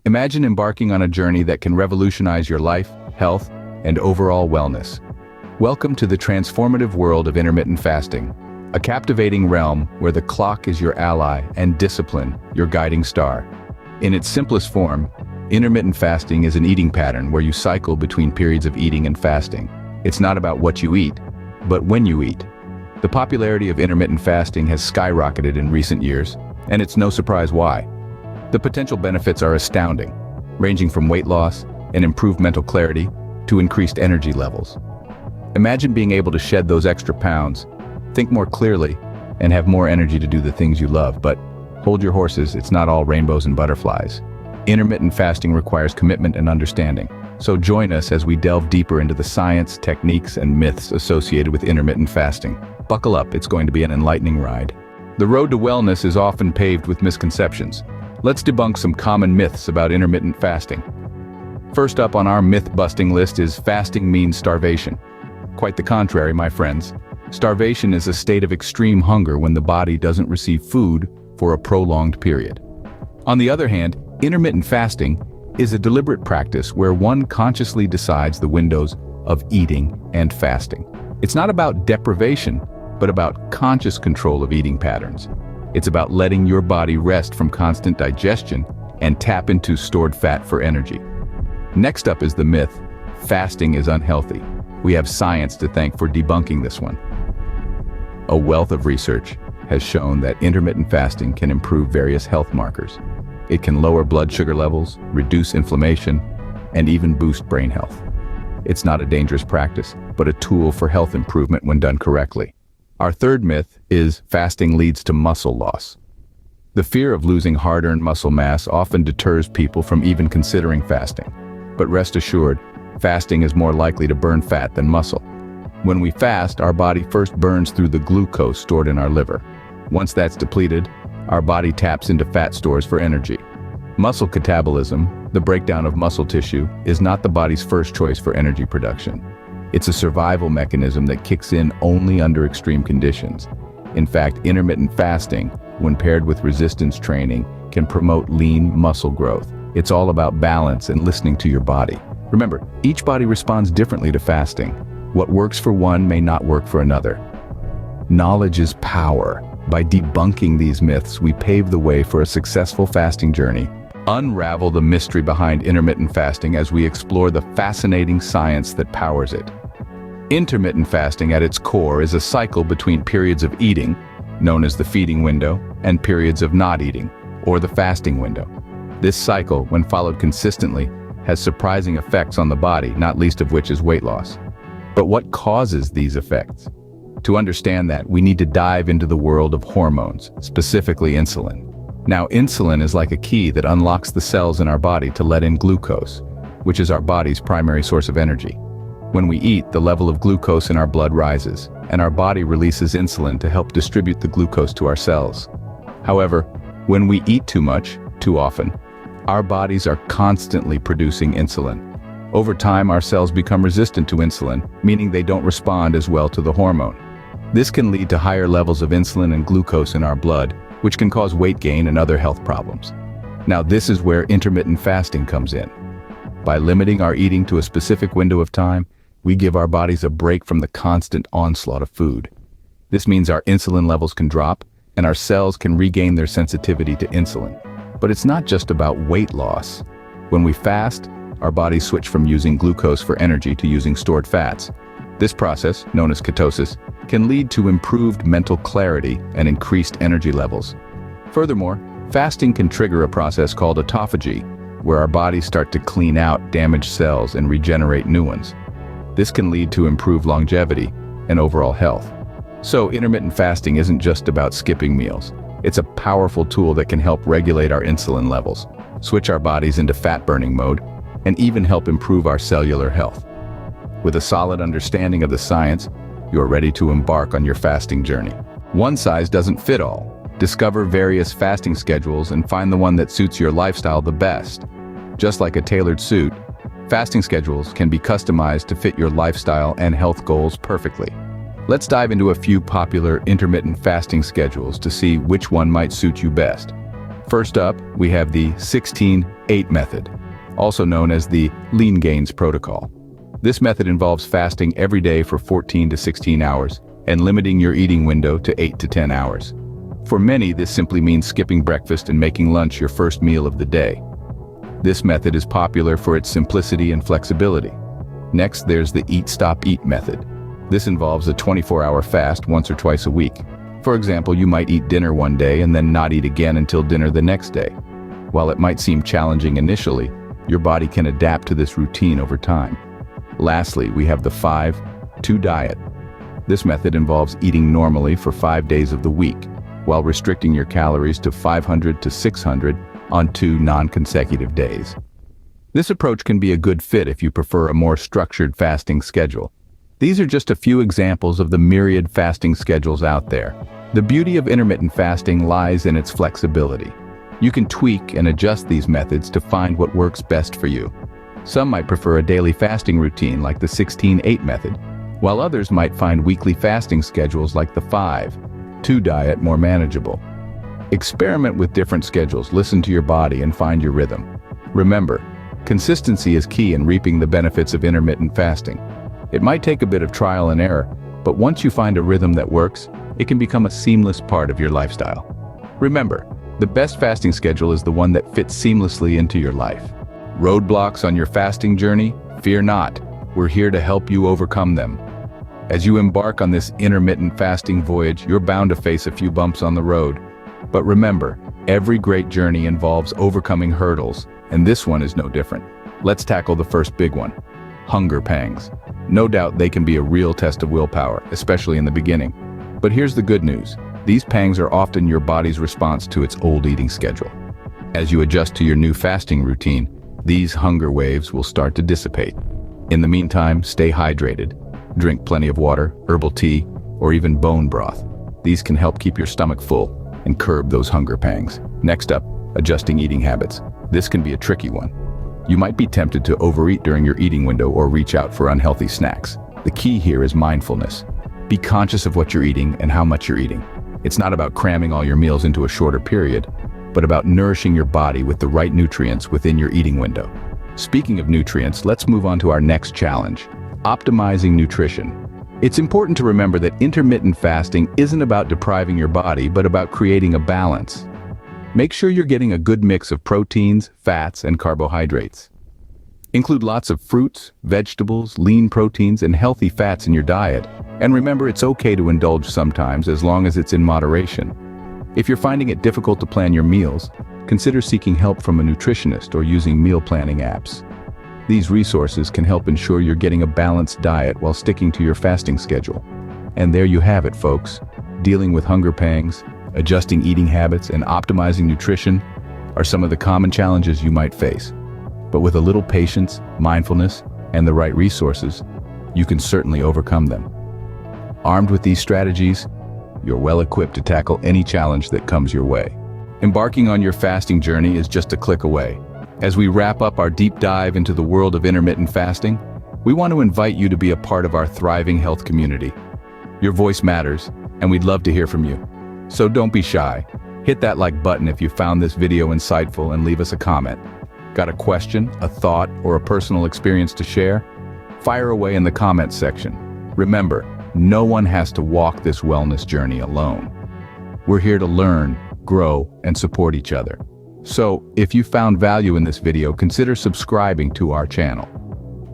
Imagine embarking on a journey that can revolutionize your life, health, and overall wellness. Welcome to the transformative world of intermittent fasting, a captivating realm where the clock is your ally and discipline your guiding star. In its simplest form, intermittent fasting is an eating pattern where you cycle between periods of eating and fasting. It's not about what you eat, but when you eat. The popularity of intermittent fasting has skyrocketed in recent years, and it's no surprise why. The potential benefits are astounding, ranging from weight loss and improved mental clarity to increased energy levels. Imagine being able to shed those extra pounds, think more clearly, and have more energy to do the things you love. But hold your horses, it's not all rainbows and butterflies. Intermittent fasting requires commitment and understanding. So join us as we delve deeper into the science, techniques, and myths associated with intermittent fasting. Buckle up, it's going to be an enlightening ride. The road to wellness is often paved with misconceptions. Let's debunk some common myths about intermittent fasting. First up on our myth-busting list is fasting means starvation. Quite the contrary, my friends. Starvation is a state of extreme hunger when the body doesn't receive food for a prolonged period. On the other hand, intermittent fasting is a deliberate practice where one consciously decides the windows of eating and fasting. It's not about deprivation, but about conscious control of eating patterns. It's about letting your body rest from constant digestion and tap into stored fat for energy. Next up is the myth, fasting is unhealthy. We have science to thank for debunking this one. A wealth of research has shown that intermittent fasting can improve various health markers. It can lower blood sugar levels, reduce inflammation, and even boost brain health. It's not a dangerous practice, but a tool for health improvement when done correctly. Our third myth is fasting leads to muscle loss. The fear of losing hard-earned muscle mass often deters people from even considering fasting. But rest assured, fasting is more likely to burn fat than muscle. When we fast, our body first burns through the glucose stored in our liver. Once that's depleted, our body taps into fat stores for energy. Muscle catabolism, the breakdown of muscle tissue, is not the body's first choice for energy production. It's a survival mechanism that kicks in only under extreme conditions. In fact, intermittent fasting, when paired with resistance training, can promote lean muscle growth. It's all about balance and listening to your body. Remember, each body responds differently to fasting. What works for one may not work for another. Knowledge is power. By debunking these myths, we pave the way for a successful fasting journey. Unravel the mystery behind intermittent fasting as we explore the fascinating science that powers it. Intermittent fasting at its core is a cycle between periods of eating, known as the feeding window, and periods of not eating, or the fasting window. This cycle, when followed consistently, has surprising effects on the body, not least of which is weight loss. But what causes these effects? To understand that, we need to dive into the world of hormones, specifically insulin. Now, insulin is like a key that unlocks the cells in our body to let in glucose, which is our body's primary source of energy. When we eat, the level of glucose in our blood rises, and our body releases insulin to help distribute the glucose to our cells. However, when we eat too much, too often, our bodies are constantly producing insulin. Over time, our cells become resistant to insulin, meaning they don't respond as well to the hormone. This can lead to higher levels of insulin and glucose in our blood, which can cause weight gain and other health problems. Now, this is where intermittent fasting comes in. By limiting our eating to a specific window of time, we give our bodies a break from the constant onslaught of food. This means our insulin levels can drop, and our cells can regain their sensitivity to insulin. But it's not just about weight loss. When we fast, our bodies switch from using glucose for energy to using stored fats. This process, known as ketosis, can lead to improved mental clarity and increased energy levels. Furthermore, fasting can trigger a process called autophagy, where our bodies start to clean out damaged cells and regenerate new ones. This can lead to improved longevity and overall health. So, intermittent fasting isn't just about skipping meals. It's a powerful tool that can help regulate our insulin levels, switch our bodies into fat-burning mode, and even help improve our cellular health. With a solid understanding of the science, you're ready to embark on your fasting journey. One size doesn't fit all. Discover various fasting schedules and find the one that suits your lifestyle the best. Just like a tailored suit, fasting schedules can be customized to fit your lifestyle and health goals perfectly. Let's dive into a few popular intermittent fasting schedules to see which one might suit you best. First up, we have the 16-8 method, also known as the Lean Gains protocol. This method involves fasting every day for 14 to 16 hours and limiting your eating window to 8 to 10 hours. For many, this simply means skipping breakfast and making lunch your first meal of the day. This method is popular for its simplicity and flexibility. Next, there's the Eat Stop Eat method. This involves a 24-hour fast once or twice a week. For example, you might eat dinner one day and then not eat again until dinner the next day. While it might seem challenging initially, your body can adapt to this routine over time. Lastly, we have the 5-2 diet. This method involves eating normally for 5 days of the week, while restricting your calories to 500 to 600 on 2 non-consecutive days. This approach can be a good fit if you prefer a more structured fasting schedule. These are just a few examples of the myriad fasting schedules out there. The beauty of intermittent fasting lies in its flexibility. You can tweak and adjust these methods to find what works best for you. Some might prefer a daily fasting routine like the 16-8 method, while others might find weekly fasting schedules like the 5-2 diet more manageable. Experiment with different schedules, listen to your body, and find your rhythm. Remember, consistency is key in reaping the benefits of intermittent fasting. It might take a bit of trial and error, but once you find a rhythm that works, it can become a seamless part of your lifestyle. Remember, the best fasting schedule is the one that fits seamlessly into your life. Roadblocks on your fasting journey? Fear not. We're here to help you overcome them. As you embark on this intermittent fasting voyage, you're bound to face a few bumps on the road. But remember, every great journey involves overcoming hurdles, and this one is no different. Let's tackle the first big one: hunger pangs. No doubt they can be a real test of willpower, especially in the beginning. But here's the good news. These pangs are often your body's response to its old eating schedule. As you adjust to your new fasting routine, these hunger waves will start to dissipate. In the meantime, stay hydrated. Drink plenty of water, herbal tea, or even bone broth. These can help keep your stomach full and curb those hunger pangs. Next up, adjusting eating habits. This can be a tricky one. You might be tempted to overeat during your eating window or reach out for unhealthy snacks. The key here is mindfulness. Be conscious of what you're eating and how much you're eating. It's not about cramming all your meals into a shorter period, but about nourishing your body with the right nutrients within your eating window. Speaking of nutrients, let's move on to our next challenge: optimizing nutrition. It's important to remember that intermittent fasting isn't about depriving your body, but about creating a balance. Make sure you're getting a good mix of proteins, fats, and carbohydrates. Include lots of fruits, vegetables, lean proteins, and healthy fats in your diet. And remember, it's okay to indulge sometimes as long as it's in moderation. If you're finding it difficult to plan your meals, consider seeking help from a nutritionist or using meal planning apps. These resources can help ensure you're getting a balanced diet while sticking to your fasting schedule. And there you have it, folks. Dealing with hunger pangs, adjusting eating habits, and optimizing nutrition are some of the common challenges you might face. But with a little patience, mindfulness, and the right resources, you can certainly overcome them. Armed with these strategies, you're well equipped to tackle any challenge that comes your way. Embarking on your fasting journey is just a click away. As we wrap up our deep dive into the world of intermittent fasting, we want to invite you to be a part of our thriving health community. Your voice matters, and we'd love to hear from you. So don't be shy. Hit that like button if you found this video insightful and leave us a comment. Got a question, a thought, or a personal experience to share? Fire away in the comments section. Remember, no one has to walk this wellness journey alone. We're here to learn, grow, and support each other. So, if you found value in this video, consider subscribing to our channel.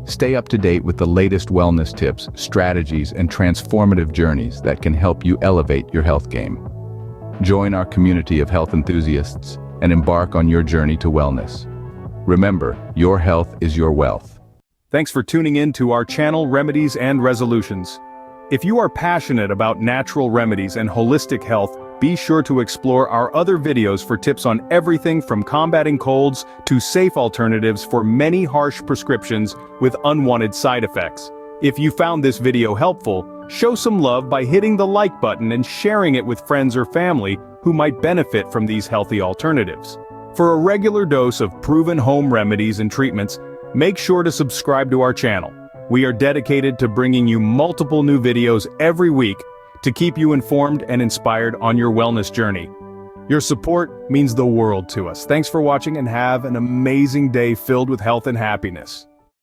Stay up to date with the latest wellness tips, strategies, and transformative journeys that can help you elevate your health game. Join our community of health enthusiasts and embark on your journey to wellness. Remember, your health is your wealth. Thanks for tuning in to our channel, Remedies and Resolutions. If you are passionate about natural remedies and holistic health, be sure to explore our other videos for tips on everything from combating colds to safe alternatives for many harsh prescriptions with unwanted side effects. If you found this video helpful, show some love by hitting the like button and sharing it with friends or family who might benefit from these healthy alternatives. For a regular dose of proven home remedies and treatments, make sure to subscribe to our channel. We are dedicated to bringing you multiple new videos every week to keep you informed and inspired on your wellness journey. Your support means the world to us. Thanks for watching and have an amazing day filled with health and happiness.